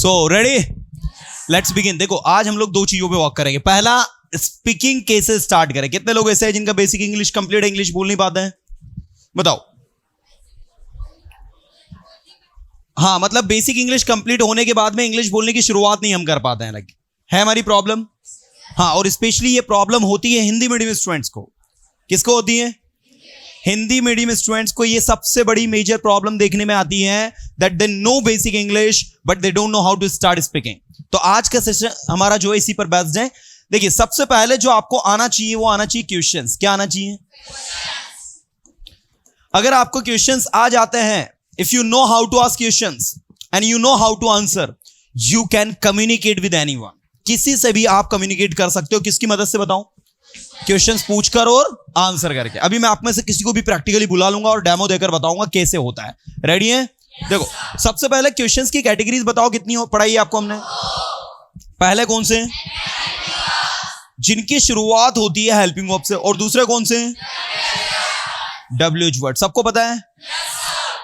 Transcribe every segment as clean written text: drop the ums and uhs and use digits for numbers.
So ready, let's begin. देखो आज हम लोग दो चीजों पे वर्क करेंगे। पहला स्पीकिंग केसेस स्टार्ट करें। कितने लोग ऐसे हैं जिनका बेसिक इंग्लिश कंप्लीट इंग्लिश बोल नहीं पाते हैं? बताओ। हाँ, मतलब बेसिक इंग्लिश कंप्लीट होने के बाद में इंग्लिश बोलने की शुरुआत नहीं हम कर पाते हैं। लाइक है हमारी प्रॉब्लम। हाँ, और स्पेशली ये प्रॉब्लम होती है हिंदी मीडियम स्टूडेंट्स को। किसको होती है? हिंदी मीडियम स्टूडेंट्स को ये सबसे बड़ी मेजर प्रॉब्लम देखने में आती है that they know basic English but they don't know how to start speaking. तो आज का सेशन हमारा जो है इसी पर बेस्ड है। देखिए, सबसे पहले जो आपको आना चाहिए वो आना चाहिए क्वेश्चंस। क्या आना चाहिए? अगर आपको क्वेश्चंस आ जाते हैं, if you know how to ask questions and you know how to answer, you can communicate with anyone. किसी से भी आप कम्युनिकेट कर सकते हो। किसकी मदद से बताऊं? क्वेश्चंस पूछकर और आंसर करके। अभी मैं आप में से किसी को भी प्रैक्टिकली बुला लूंगा और डेमो देकर बताऊंगा कैसे होता है। रेडी है? देखो, सबसे पहले क्वेश्चंस की कैटेगरीज बताओ कितनी हो पढ़ाई आपको हमने। पहले कौन से? जिनकी शुरुआत होती है हेल्पिंग वर्ब से। और दूसरे कौन से? WH word. सबको पता है?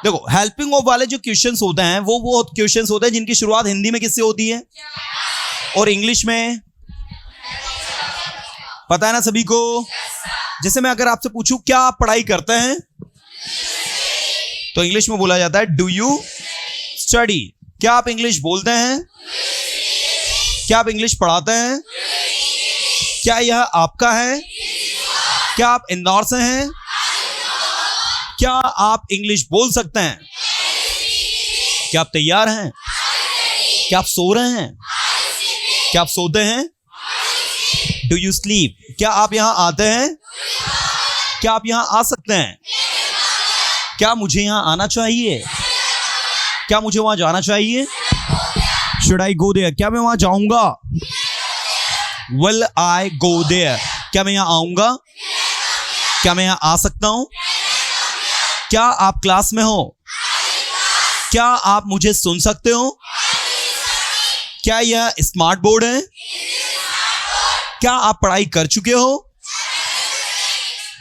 देखो, हेल्पिंग वर्ब वाले जो क्वेश्चंस होते हैं वो क्वेश्चंस होते हैं जिनकी शुरुआत हिंदी में किससे होती है और इंग्लिश में। पता है ना सभी को? जैसे मैं अगर आपसे पूछूं क्या आप पढ़ाई करते हैं, तो इंग्लिश में बोला जाता है डू यू स्टडी। क्या आप इंग्लिश बोलते हैं? क्या आप इंग्लिश पढ़ाते हैं? क्या यह आपका है? क्या आप इंदौर से हैं? क्या आप इंग्लिश बोल सकते हैं? क्या आप तैयार हैं? क्या आप सो रहे हैं? क्या आप सोते हैं? Do you sleep? क्या आप यहां आते हैं? क्या आप यहां आ सकते हैं? क्या मुझे यहां आना चाहिए? क्या मुझे वहां जाना चाहिए? Should I go there? क्या मैं वहां जाऊंगा? Will I go there? क्या मैं यहां आऊंगा? क्या मैं यहां आ सकता हूं? क्या आप क्लास में हो? क्या आप मुझे सुन सकते हो? क्या यह स्मार्ट बोर्ड है? क्या आप पढ़ाई कर चुके हो?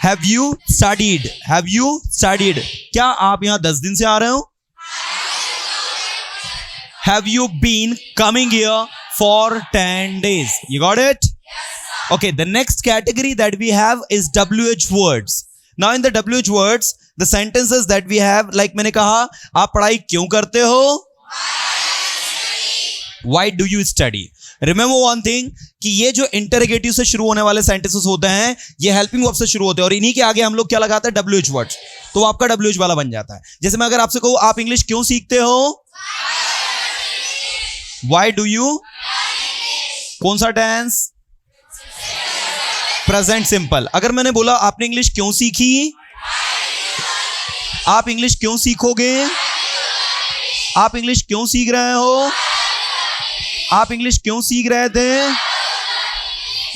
Have you studied? Have you studied? क्या आप यहां 10 दिन से आ रहे हो? Have you been coming here for 10 days? You got it? Okay, the next category that we have is WH words. Now in the WH words, the sentences that we have, like मैंने कहा, आप पढ़ाई क्यों करते हो? Why do you study? Remember one thing कि ये जो इंटरोगेटिव से शुरू होने वाले सेंटेंसेस होते हैं ये हेल्पिंग वर्ब से शुरू होते हैं और इन्हीं के आगे हम लोग क्या लगाते हैं? WH words. तो आपका WH वाला बन जाता है। जैसे मैं अगर आपसे कहूं आप इंग्लिश क्यों सीखते हो? Why do you? कौन सा टेंस? Present simple. अगर मैंने बोला आपने इंग्लिश क्यों सीखी? आप इंग्लिश क्यों सीखोगे? आप इंग्लिश क्यों सीख रहे हो? आप इंग्लिश क्यों सीख रहे थे?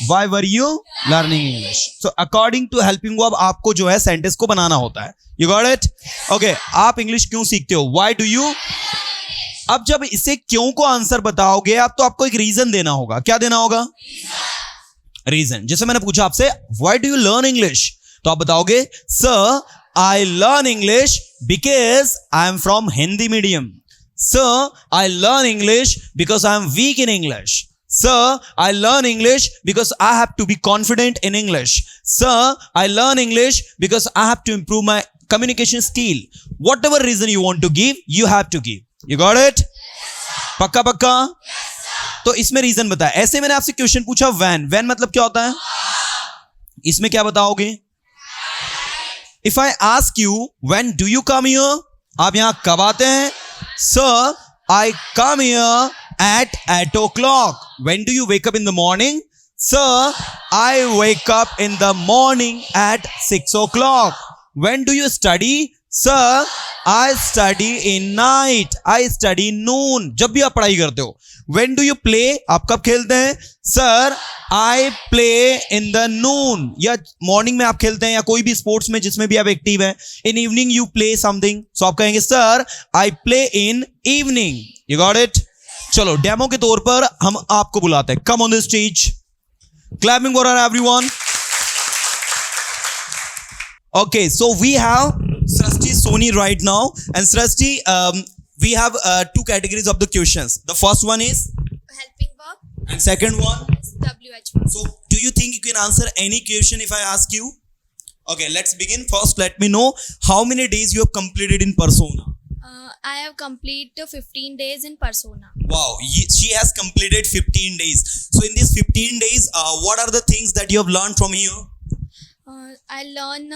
Why were you learning English? So according to helping verb आपको जो है सेंटेंस को बनाना होता है। You got it? Okay, आप इंग्लिश क्यों सीखते हो? Why do you? अब जब इसे क्यों को आंसर बताओगे आप, तो आपको एक रीजन देना होगा। क्या देना होगा? रीजन। जैसे मैंने पूछा आपसे Why do you learn English? तो आप बताओगे Sir, I learn English because I am from Hindi medium. Sir, I learn English because I am weak in English. Sir, I learn English because I have to be confident in English. Sir, I learn English because I have to improve my communication skill. Whatever reason you want to give, you have to give. You got it? पक्का पक्का? तो इसमें reason बताया। ऐसे मैंने आपसे question पूछा when. when मतलब क्या होता है? इसमें क्या बताओगे? If I ask you when do you come here? आप यहां कब आते हैं? Sir, I come here at 8 o'clock. When do you wake up in the morning? Sir, I wake up in the morning at 6 o'clock. When do you study? Sir, I study in night. I study noon. जब भी आप पढ़ाई करते हो। When do you play? आप कब खेलते हैं? Sir, I play in the noon. या मॉर्निंग में आप खेलते हैं या कोई भी स्पोर्ट्स में जिसमें भी आप एक्टिव हैं। In evening you play something. So आप कहेंगे Sir, I play in evening. You got it? चलो डेमो के तौर पर हम आपको बुलाते हैं। Come on the stage. Clapping for everyone. Okay, so we have Srishti Soni right now, and Srishti, we have two categories of the questions. The first one is helping verb, and second one. WH verb. So do you think you can answer any question if I ask you? Okay, let's begin. First, let me know how many days you have completed in Persona. I have completed 15 days in Persona. Wow, she has completed 15 days. So in these 15 days, what are the things that you have learned from here? I learn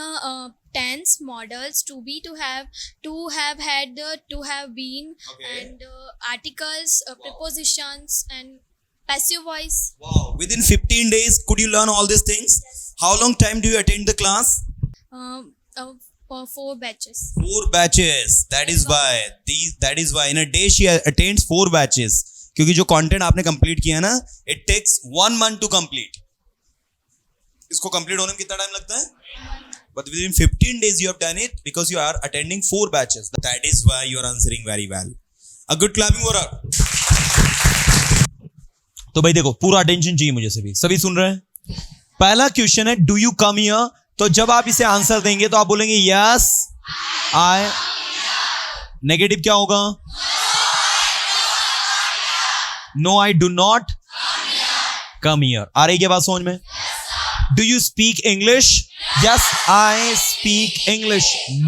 tense, models, to be, to have had, to have been, Okay. and articles, prepositions, and passive voice. Wow, within 15 days, could you learn all these things? Yes. How long time do you attend the class? 4 batches. 4 batches. That is why in a day she attends 4 batches. क्योंकि जो content आपने complete किया ना, it takes 1 month to complete. इसको complete होने में कितना time लगता है? But within 15 days you have done it because you are attending 4 batches. That is why you are answering very well. A good clapping for her. तो भाई देखो, पूरा attention चाहिए मुझे सभी सुन रहे हैं? पहला क्वेश्चन है डू यू कम हियर. तो जब आप इसे आंसर देंगे तो आप बोलेंगे यस आई. नेगेटिव क्या होगा? No I do not come here. आ रही क्या बात समझ में? Do you speak English? Yes I speak English.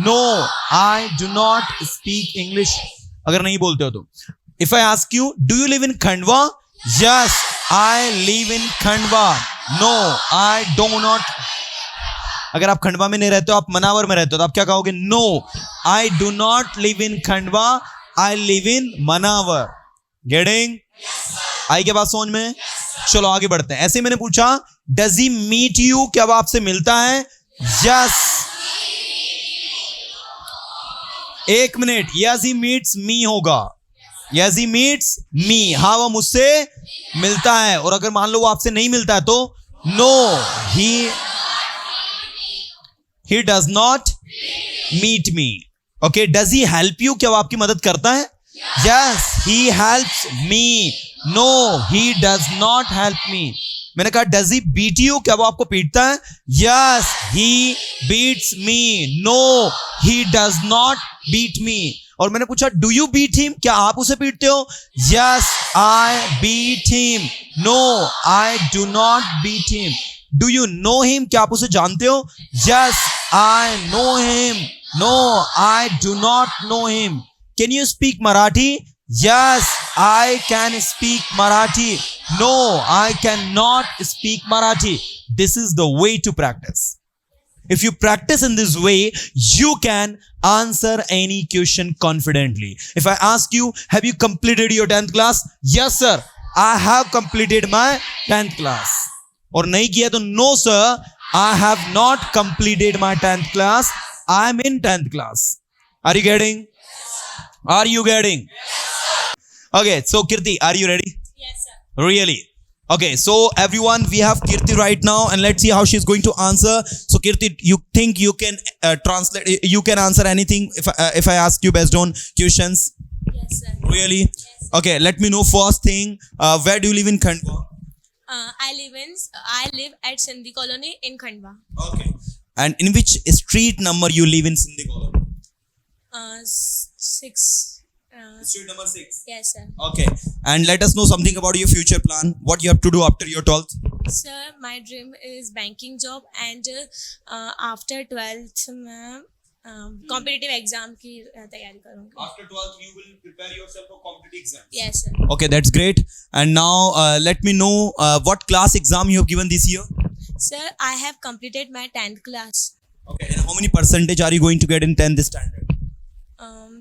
No I do not speak English. अगर नहीं बोलते हो तो if I ask you do you live in Khandwa? Yes I live in Khandwa. No I do not. अगर आप खंडवा में नहीं रहते हो, आप मनावर में रहते हो, तो आप क्या कहोगे? No I do not live in Khandwa, I live in Manawar. Getting? आई क्या बात समझ में? चलो आगे बढ़ते हैं. ऐसे मैंने पूछा डज ही मीट यू, क्या वो आपसे मिलता है? यस. एक minute, yes he meets me होगा. Yes he meets me. हाँ वो मुझसे मिलता है. और अगर मान लो वो आपसे नहीं मिलता है तो no he does not meet me. Okay, does he help you? क्या वो आपकी मदद करता है? Yes, he helps me. No, he does not help me. मैंने कहा does he beat you? क्या वो आपको पीटता है? Yes, he beats me. No, he does not beat me. और मैंने पूछा do you beat him? क्या आप उसे पीटते हो? Yes, I beat him. No, I do not beat him. Do you know him? क्या आप उसे जानते हो? Yes, I know him. No, I do not know him. Can you speak Marathi? Yes, I can speak Marathi. No, I cannot speak Marathi. This is the way to practice. If you practice in this way, you can answer any question confidently. If I ask you, have you completed your 10th class? Yes, sir. I have completed my 10th class. और नहीं किया तो no, sir. I have not completed my 10th class. I am in 10th class. Are you getting? Are you getting? Okay, so Kirti, are you ready? Yes, sir. Really? Okay, so everyone, we have Kirti right now and let's see how she's going to answer. So Kirti, you think you can translate, you can answer anything if I ask you based on questions? Yes, sir. Really? Yes. Okay, let me know first thing, where do you live in Khandwa? I live at Sindhi Colony in Khandwa. Okay. And in which street number you live in Sindhi Colony? 6. Street number 6. Yes, sir. Okay. And let us know something about your future plan. What you have to do after your 12th? Sir, my dream is banking job, and after 12th मैं competitive exam की तैयारी करूँगी. After 12th, you will prepare yourself for competitive exams. Yes, sir. Okay, that's great. And now let me know what class exam you have given this year. Sir, I have completed my 10th class. Okay. And how many percentage are you going to get in 10th standard?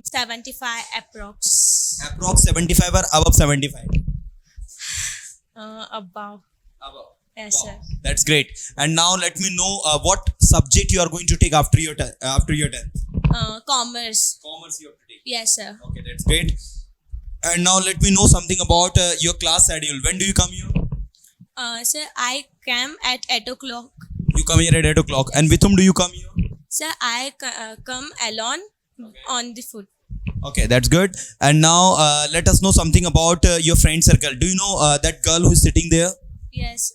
75 approx. Approx 75 or above 75? Above. Above. Yes, Wow. sir. That's great. And now let me know what subject you are going to take after your 10th. Commerce. Commerce you have to take. Yes, sir. Okay, that's great. And now let me know something about your class schedule. When do you come here? Sir, I came at 8 o'clock. You come here at 8 o'clock. And with whom do you come here? Sir, I come alone on the foot. Okay, that's good. And now let us know something about your friend circle. Do you know that girl who is sitting there? Yes,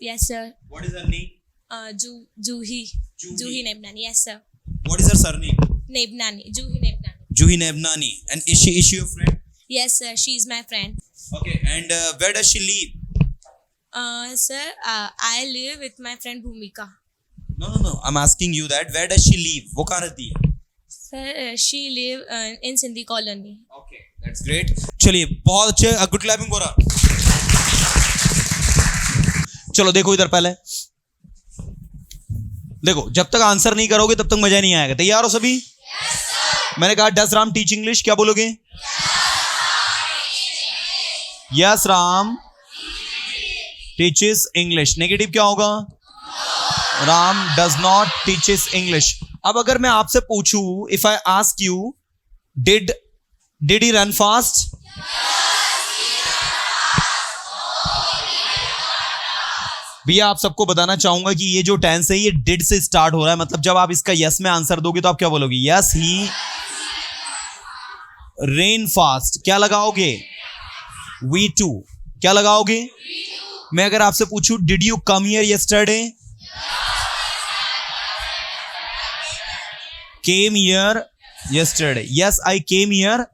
yes, sir. What is her name? Juhi. Juhi Nebnani. Yes, sir. What is her surname? Nebnani. Juhi Nebnani. Juhi Nebnani. And is she your friend? Yes, sir. She is my friend. Okay. And where does she live? Sir, I live with my friend Bhumika. No. I'm asking you that. Where does she live? वो कहाँ रहती है? Sir, she live in Sindhi colony. Okay, that's great. चलिए, बहुत अच्छे. Good clapping बोरा. चलो देखो इधर पहले. देखो, जब तक आंसर नहीं करोगे तब तक मजा नहीं आएगा. तैयार हो सभी? मैंने कहा डस राम टीच इंग्लिश, क्या बोलोगे? Yes Ram teaches English. Negative क्या होगा? Ram does not teaches English. अब अगर मैं आपसे पूछूं, if I ask you, did he run fast? भैया आप सबको बताना चाहूंगा कि ये जो टेंस है ये डिड से स्टार्ट हो रहा है. मतलब जब आप इसका यस में आंसर दोगे तो आप क्या बोलोगे? Yes he ran fast. क्या लगाओगे? V two. क्या लगाओगे? मैं अगर आपसे पूछूं did you come here yesterday? Came here yesterday. Yes I came here.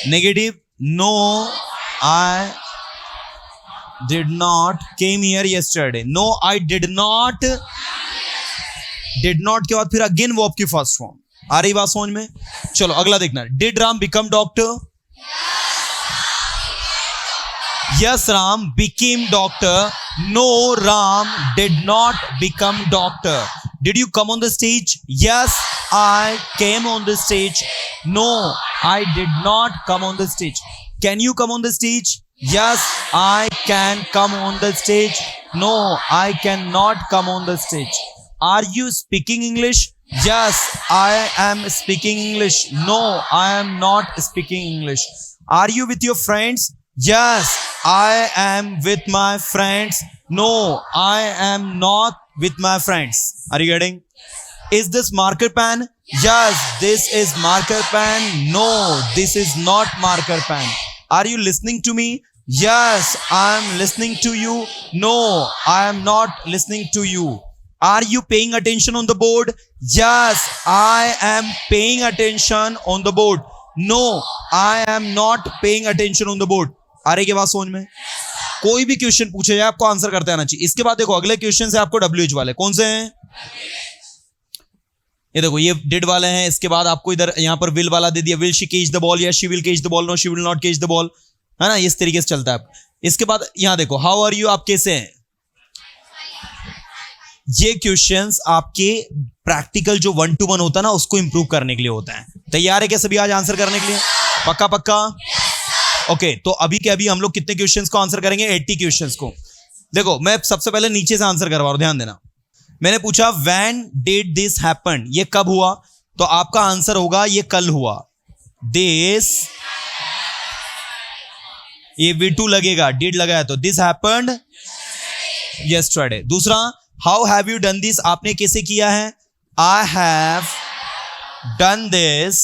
Negative. No I did not came here yesterday. No, I did not. Did not के बाद फिर अगेन वर्ब की फर्स्ट फॉर्म. आ रही बात समझ में? चलो अगला देखना. Did Ram become doctor? Yes, Ram became doctor. No, Ram did not become doctor. Did you come on the stage? Yes, I came on the stage. No, I did not come on the stage. Can you come on the stage? Yes, I can come on the stage. No, I cannot come on the stage. Are you speaking English? Yes, I am speaking English. No, I am not speaking English. Are you with your friends? Yes, I am with my friends. No, I am not with my friends. Are you getting? Is this marker pen? Yes, this is marker pen. No, this is not marker pen. Are you listening to me? Yes, I am listening to you. No, I am not listening to you. Are you paying attention on the board? Yes, I am paying attention on the board. No, I am not paying attention on the board. आ रही के बात समझ में? कोई भी question पूछे जाए आपको आंसर करते आना चाहिए. इसके बाद देखो अगले क्वेश्चन से आपको WH वाले कौन से हैं? ये देखो ये डिड वाले हैं. इसके बाद आपको इधर यहां पर विल वाला दे दिया. Will she catch the ball? Yes she will catch the ball. No she will not catch the ball. है ना, इस तरीके से चलता है. इसके बाद यहां देखो हाउ आर यू, आप कैसे हैं. ये क्वेश्चंस आपके प्रैक्टिकल जो 1-to-1 होता है ना उसको इंप्रूव करने के लिए होता है. तैयार है क्या सभी आज आंसर करने के लिए? पक्का? ओके, तो अभी के अभी हम लोग कितने क्वेश्चंस को आंसर करेंगे? 80 क्वेश्चंस को. देखो मैं सबसे पहले नीचे से आंसर करवा रहा हूं, ध्यान देना. मैंने पूछा व्हेन डिड दिस हैपन, ये कब हुआ? तो आपका आंसर होगा ये कल हुआ. दिस, ये V2 लगेगा, डिड लगा है तो दिस हैपेंड यस्टरडे. दूसरा how have you done this, आपने कैसे किया है? I have done this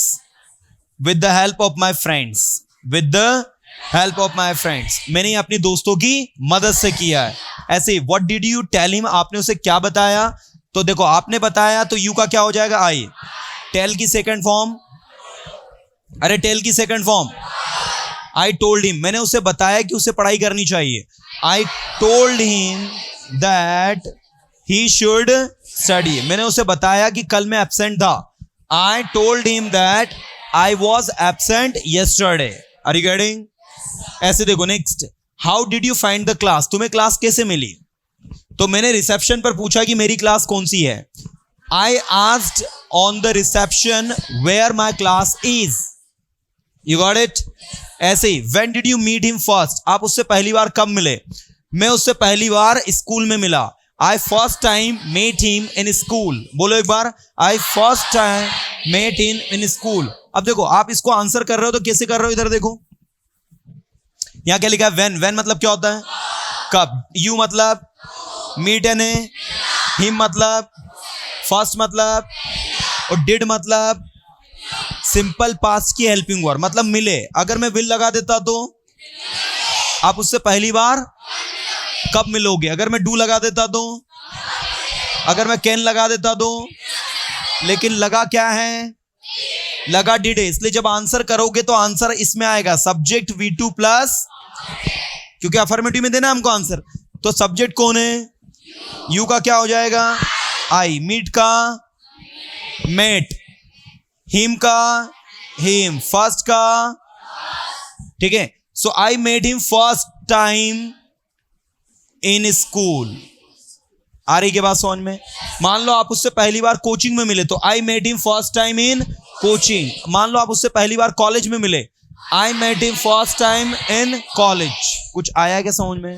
with the help of my friends. With the help of my friends, मैंने अपने दोस्तों की मदद से किया है. ऐसे what did you tell him, आपने उसे क्या बताया? तो देखो आपने बताया तो यू का क्या हो जाएगा? आई. टेल की सेकंड फॉर्म, अरे टेल की second form I told him, मैंने उसे बताया कि उसे पढ़ाई करनी चाहिए. I told him that he should study, मैंने उसे बताया कि कल मैं एब्सेंट था. I told him that I was absent yesterday. Are you getting? ऐसे देखो next, how did you find the class, तुम्हें क्लास कैसे मिली? तो मैंने रिसेप्शन पर पूछा कि मेरी क्लास कौन सी है. I asked on the reception where my class is. You got it? ऐसे ही when did you meet him first, आप उससे पहली बार कब मिले? मैं उससे पहली बार स्कूल में मिला. I first time met him in school. बोलो एक बार, I first time met him in school. अब देखो आप इसको आंसर कर रहे हो तो कैसे कर रहे हो, इधर देखो यहां क्या लिखा है? व्हेन. व्हेन मतलब क्या होता है? कब. यू मतलब मीट ने, हिम मतलब फर्स्ट मतलब, और डिड मतलब सिंपल पास्ट की हेल्पिंग वर्ब मतलब मिले. अगर मैं विल लगा देता तो आप उससे पहली बार कब मिलोगे. अगर मैं डू लगा देता तो, अगर मैं कैन लगा देता तो, लेकिन लगा क्या है? लगा डिड है, इसलिए जब आंसर करोगे तो आंसर इसमें आएगा सब्जेक्ट V2 प्लस, क्योंकि अफर्मेटिव में देना हमको आंसर, तो सब्जेक्ट कौन है? यू का क्या हो जाएगा? आई, मीट का मेट, हिम का हिम, फर्स्ट का, ठीक है। So I met him first time in school. आ रही के बाद समझ में? मान लो आप उससे पहली बार कोचिंग में मिले तो I met him first time in coaching. मान लो आप उससे पहली बार कॉलेज में मिले, I met him first time in college. कुछ आया क्या समझ में?